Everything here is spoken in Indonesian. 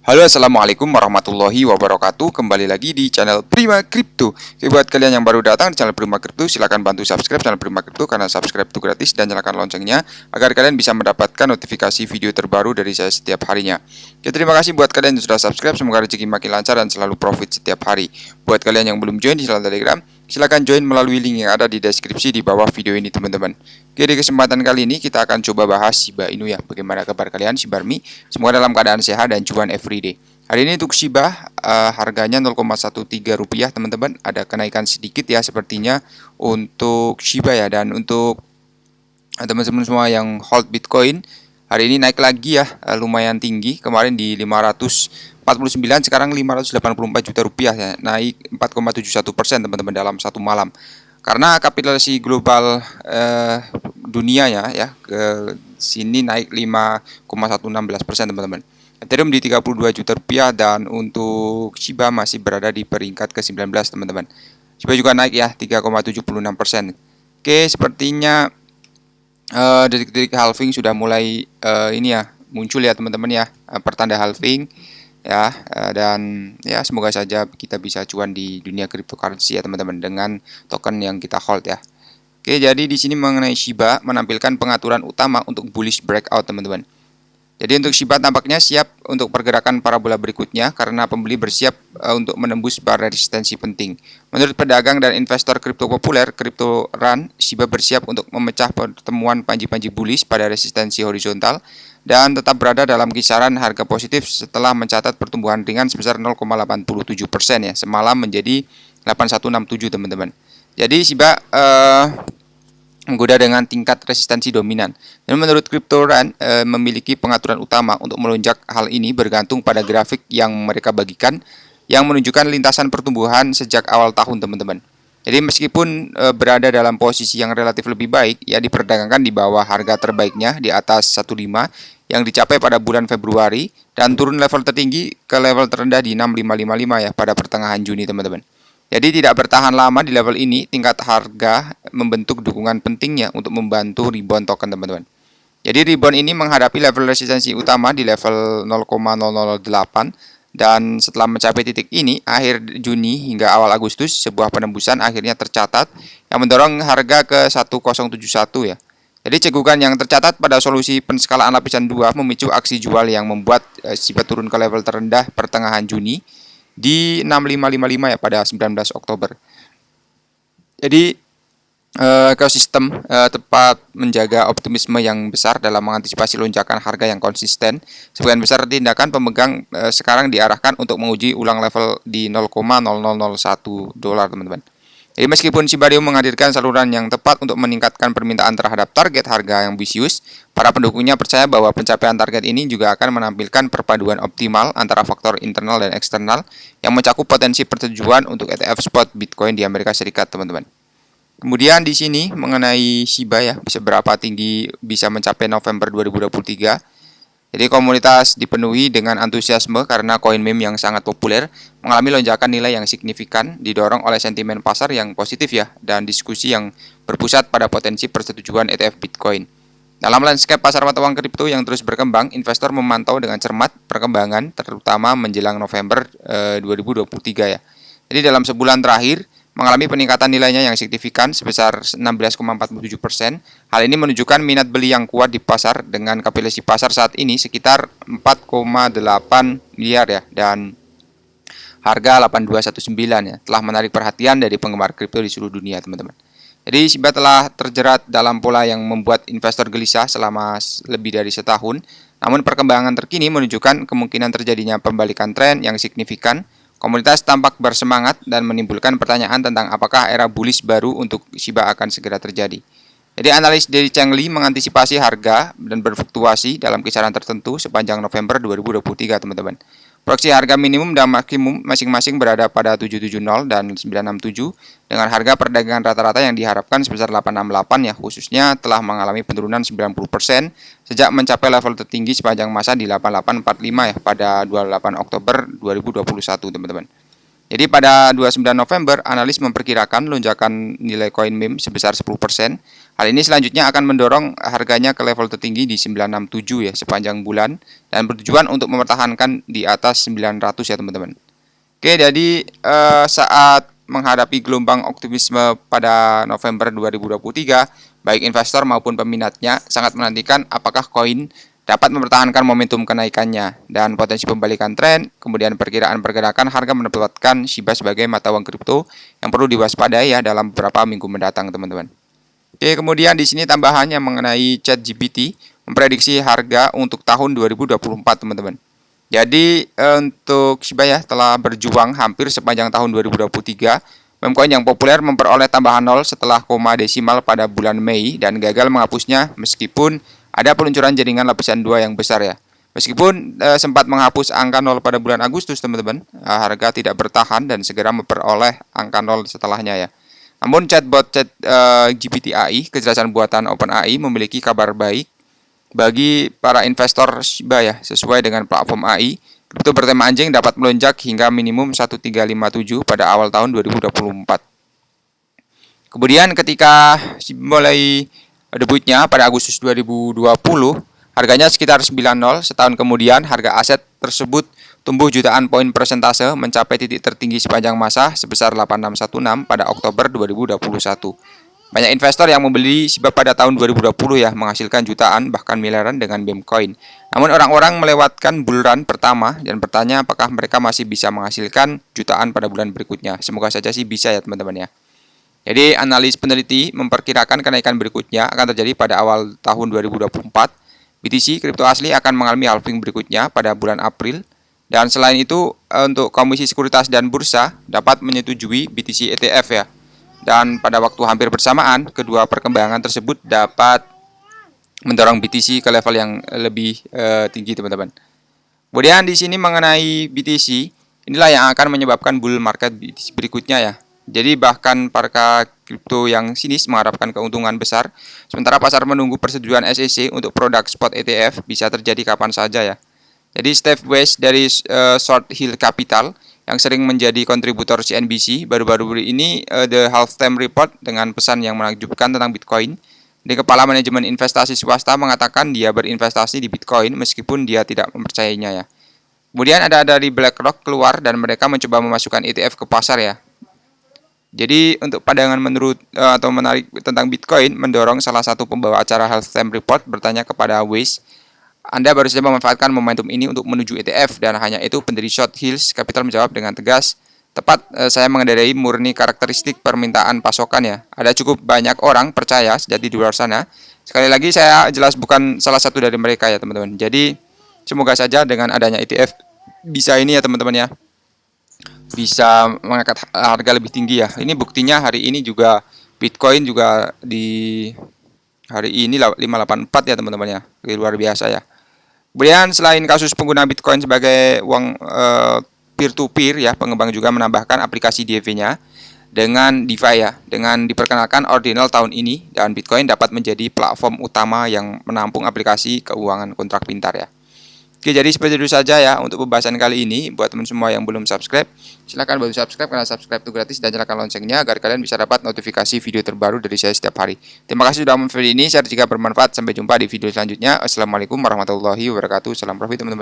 Halo, assalamualaikum warahmatullahi wabarakatuh. Kembali lagi di channel Prima Crypto. Oke, buat kalian yang baru datang di channel Prima Crypto, silahkan bantu subscribe channel Prima Crypto karena subscribe itu gratis, dan nyalakan loncengnya agar kalian bisa mendapatkan notifikasi video terbaru dari saya setiap harinya. Oke, terima kasih buat kalian yang sudah subscribe. Semoga rezeki makin lancar dan selalu profit setiap hari. Buat kalian yang belum join di channel Telegram, silahkan join melalui link yang ada di deskripsi di bawah video ini, teman-teman. Oke, di kesempatan kali ini kita akan coba bahas Shiba Inu ya. Bagaimana kabar kalian, Shibarmi? Semoga dalam keadaan sehat dan cuan everyday. Hari ini untuk Shiba harganya 0,13 rupiah, teman-teman. Ada kenaikan sedikit ya sepertinya untuk Shiba ya. Dan untuk teman-teman semua yang hold Bitcoin, hari ini naik lagi ya, lumayan tinggi. Kemarin di 549, sekarang 584 juta rupiah ya. Naik 4,71% teman-teman dalam satu malam. Karena kapitalisasi global dunia ya ke sini naik 5,116% teman-teman. Ethereum di 32 juta rupiah, dan untuk Shiba masih berada di peringkat ke-19 teman-teman. Shiba juga naik ya 3,76%. Oke, sepertinya detik-detik halving sudah mulai ini ya muncul ya teman-teman ya, pertanda halving ya, dan ya semoga saja kita bisa cuan di dunia cryptocurrency ya teman-teman dengan token yang kita hold ya. Oke, jadi di sini mengenai Shiba menampilkan pengaturan utama untuk bullish breakout teman-teman. Jadi untuk Shiba tampaknya siap untuk pergerakan parabola berikutnya karena pembeli bersiap untuk menembus bar resistensi penting. Menurut pedagang dan investor kripto populer, Crypto Run, Shiba bersiap untuk memecah pertemuan panji-panji bullish pada resistensi horizontal dan tetap berada dalam kisaran harga positif setelah mencatat pertumbuhan ringan sebesar 0,87% ya, semalam menjadi 8167 teman-teman. Jadi Shiba menggoda dengan tingkat resistensi dominan. Dan menurut CryptoRun memiliki pengaturan utama untuk melonjak. Hal ini bergantung pada grafik yang mereka bagikan yang menunjukkan lintasan pertumbuhan sejak awal tahun teman-teman. Jadi meskipun berada dalam posisi yang relatif lebih baik, ya diperdagangkan di bawah harga terbaiknya di atas 15 yang dicapai pada bulan Februari dan turun level tertinggi ke level terendah di 6555 ya pada pertengahan Juni teman-teman. Jadi tidak bertahan lama di level ini, tingkat harga membentuk dukungan pentingnya untuk membantu rebound token teman-teman. Jadi rebound ini menghadapi level resistensi utama di level 0,008, dan setelah mencapai titik ini akhir Juni hingga awal Agustus, sebuah penembusan akhirnya tercatat yang mendorong harga ke 1071 ya. Jadi cegukan yang tercatat pada solusi penskalaan lapisan 2 memicu aksi jual yang membuat Shiba turun ke level terendah pertengahan Juni di 6555 ya pada 19 Oktober. Jadi ekosistem tepat menjaga optimisme yang besar dalam mengantisipasi lonjakan harga yang konsisten. Sebagian besar tindakan pemegang sekarang diarahkan untuk menguji ulang level di 0,0001 dolar teman-teman. Jadi meskipun Shiba Inu menghadirkan saluran yang tepat untuk meningkatkan permintaan terhadap target harga yang ambisius, para pendukungnya percaya bahwa pencapaian target ini juga akan menampilkan perpaduan optimal antara faktor internal dan eksternal yang mencakup potensi persetujuan untuk ETF spot Bitcoin di Amerika Serikat, teman-teman. Kemudian di sini mengenai Shiba ya, seberapa tinggi bisa mencapai November 2023. Jadi komunitas dipenuhi dengan antusiasme karena koin meme yang sangat populer mengalami lonjakan nilai yang signifikan, didorong oleh sentimen pasar yang positif ya, dan diskusi yang berpusat pada potensi persetujuan ETF Bitcoin. Dalam landscape pasar mata uang kripto yang terus berkembang, investor memantau dengan cermat perkembangan terutama menjelang November 2023 ya. Jadi dalam sebulan terakhir mengalami peningkatan nilainya yang signifikan sebesar 16,47%. Hal ini menunjukkan minat beli yang kuat di pasar dengan kapitalisasi pasar saat ini sekitar 4,8 miliar ya, dan harga 8219 ya telah menarik perhatian dari penggemar kripto di seluruh dunia, teman-teman. Jadi Shiba telah terjerat dalam pola yang membuat investor gelisah selama lebih dari setahun. Namun perkembangan terkini menunjukkan kemungkinan terjadinya pembalikan tren yang signifikan. Komunitas tampak bersemangat dan menimbulkan pertanyaan tentang apakah era bullish baru untuk Shiba akan segera terjadi. Jadi analis dari Cheng Li mengantisipasi harga dan berfluktuasi dalam kisaran tertentu sepanjang November 2023, teman-teman. Proyeksi harga minimum dan maksimum masing-masing berada pada 770 dan 967 dengan harga perdagangan rata-rata yang diharapkan sebesar 868 ya, khususnya telah mengalami penurunan 90% sejak mencapai level tertinggi sepanjang masa di 8845 ya pada 28 Oktober 2021, teman-teman. Jadi pada 29 November, analis memperkirakan lonjakan nilai koin meme sebesar 10%. Hal ini selanjutnya akan mendorong harganya ke level tertinggi di 967 ya sepanjang bulan dan bertujuan untuk mempertahankan di atas 900 ya teman-teman. Oke, jadi saat menghadapi gelombang optimisme pada November 2023, baik investor maupun peminatnya sangat menantikan apakah koin dapat mempertahankan momentum kenaikannya dan potensi pembalikan tren, kemudian perkiraan pergerakan harga menempatkan Shiba sebagai mata uang kripto yang perlu diwaspadai ya dalam beberapa minggu mendatang, teman-teman. Oke, kemudian di sini tambahannya mengenai ChatGPT memprediksi harga untuk tahun 2024, teman-teman. Jadi untuk Shiba ya telah berjuang hampir sepanjang tahun 2023. Meme coin yang populer memperoleh tambahan 0 setelah koma desimal pada bulan Mei dan gagal menghapusnya meskipun ada peluncuran jaringan lapisan 2 yang besar ya. Meskipun sempat menghapus angka 0 pada bulan Agustus, teman-teman, harga tidak bertahan dan segera memperoleh angka 0 setelahnya ya. Namun chatbot GPT AI, kecerdasan buatan OpenAI, memiliki kabar baik bagi para investor Shiba ya. Sesuai dengan platform AI, kripto bertema anjing dapat melonjak hingga minimum 1357 pada awal tahun 2024. Kemudian ketika mulai debutnya pada Agustus 2020, harganya sekitar 90. Setahun kemudian, harga aset tersebut tumbuh jutaan poin persentase mencapai titik tertinggi sepanjang masa sebesar 8616 pada Oktober 2021. Banyak investor yang membeli Shiba pada tahun 2020 ya, menghasilkan jutaan bahkan miliaran dengan meme coin. Namun orang-orang melewatkan bull run pertama dan bertanya apakah mereka masih bisa menghasilkan jutaan pada bulan berikutnya. Semoga saja sih bisa ya teman-teman ya. Jadi analis peneliti memperkirakan kenaikan berikutnya akan terjadi pada awal tahun 2024. BTC kripto asli akan mengalami halving berikutnya pada bulan April. Dan selain itu untuk Komisi Sekuritas dan Bursa dapat menyetujui BTC ETF ya. Dan pada waktu hampir bersamaan, kedua perkembangan tersebut dapat mendorong BTC ke level yang lebih tinggi, teman-teman. Kemudian di sini mengenai BTC, inilah yang akan menyebabkan bull market BTC berikutnya ya. Jadi bahkan para kripto yang sinis mengharapkan keuntungan besar, sementara pasar menunggu persetujuan SEC untuk produk spot ETF bisa terjadi kapan saja ya. Jadi Steve West dari Short Hill Capital yang sering menjadi kontributor CNBC baru-baru ini The Halftime Report dengan pesan yang menakjubkan tentang Bitcoin. Di kepala manajemen investasi swasta mengatakan dia berinvestasi di Bitcoin meskipun dia tidak mempercayainya ya. Kemudian ada dari BlackRock keluar dan mereka mencoba memasukkan ETF ke pasar ya. Jadi untuk pandangan menurut atau menarik tentang Bitcoin mendorong salah satu pembawa acara Halftime Report bertanya kepada West, Anda baru saja memanfaatkan momentum ini untuk menuju ETF dan hanya itu pendiri Short Hills Capital menjawab dengan tegas, tepat saya mengendarai murni karakteristik permintaan pasokan ya. Ada cukup banyak orang percaya sejati di luar sana. Sekali lagi saya jelas bukan salah satu dari mereka ya teman-teman. Jadi semoga saja dengan adanya ETF bisa ini ya teman-teman ya. Bisa mengangkat harga lebih tinggi ya. Ini buktinya hari ini juga Bitcoin juga di hari ini 584 ya teman-teman ya. Luar biasa ya. Kemudian selain kasus pengguna Bitcoin sebagai uang peer-to-peer ya, pengembang juga menambahkan aplikasi DeFi-nya dengan DeFi ya. Dengan diperkenalkan Ordinal tahun ini dan Bitcoin dapat menjadi platform utama yang menampung aplikasi keuangan kontrak pintar ya. Oke, jadi seperti itu saja ya untuk pembahasan kali ini. Buat teman semua yang belum subscribe, silahkan bantu subscribe karena subscribe itu gratis dan nyalakan loncengnya agar kalian bisa dapat notifikasi video terbaru dari saya setiap hari. Terima kasih sudah menonton video ini. Share jika bermanfaat. Sampai jumpa di video selanjutnya. Assalamualaikum warahmatullahi wabarakatuh. Salam profit teman-teman.